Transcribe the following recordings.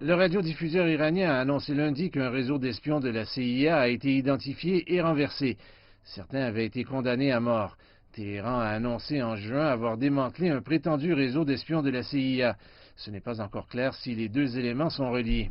Le radiodiffuseur iranien a annoncé lundi qu'un réseau d'espions de la CIA a été identifié et renversé. Certains avaient été condamnés à mort. Téhéran a annoncé en juin avoir démantelé un prétendu réseau d'espions de la CIA. Ce n'est pas encore clair si les deux éléments sont reliés.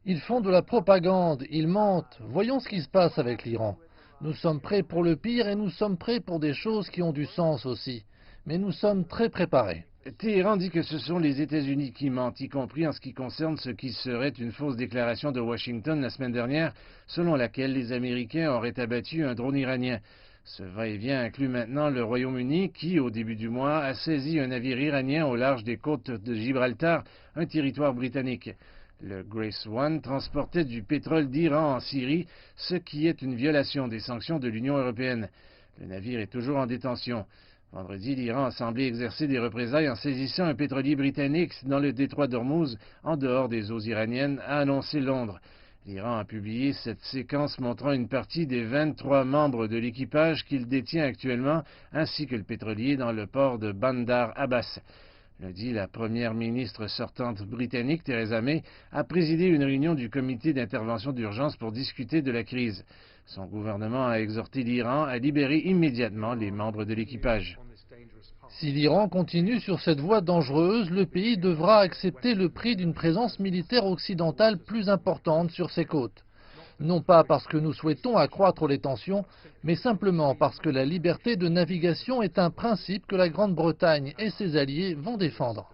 Ils font de la propagande, ils mentent. Voyons ce qui se passe avec l'Iran. Nous sommes prêts pour le pire et nous sommes prêts pour des choses qui ont du sens aussi. Mais nous sommes très préparés. Téhéran dit que ce sont les États-Unis qui mentent, y compris en ce qui concerne ce qui serait une fausse déclaration de Washington la semaine dernière, selon laquelle les Américains auraient abattu un drone iranien. Ce va-et-vient inclut maintenant le Royaume-Uni qui, au début du mois, a saisi un navire iranien au large des côtes de Gibraltar, un territoire britannique. Le Grace One transportait du pétrole d'Iran en Syrie, ce qui est une violation des sanctions de l'Union européenne. Le navire est toujours en détention. Vendredi, l'Iran a semblé exercer des représailles en saisissant un pétrolier britannique dans le détroit d'Ormuz, en dehors des eaux iraniennes, a annoncé Londres. L'Iran a publié cette séquence montrant une partie des 23 membres de l'équipage qu'il détient actuellement, ainsi que le pétrolier dans le port de Bandar Abbas. Lundi, la première ministre sortante britannique, Theresa May, a présidé une réunion du comité d'intervention d'urgence pour discuter de la crise. Son gouvernement a exhorté l'Iran à libérer immédiatement les membres de l'équipage. Si l'Iran continue sur cette voie dangereuse, le pays devra accepter le prix d'une présence militaire occidentale plus importante sur ses côtes. Non pas parce que nous souhaitons accroître les tensions, mais simplement parce que la liberté de navigation est un principe que la Grande-Bretagne et ses alliés vont défendre.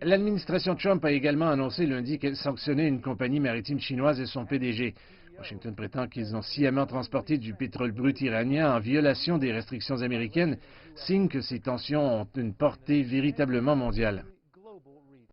L'administration Trump a également annoncé lundi qu'elle sanctionnait une compagnie maritime chinoise et son PDG. Washington prétend qu'ils ont sciemment transporté du pétrole brut iranien en violation des restrictions américaines, signe que ces tensions ont une portée véritablement mondiale.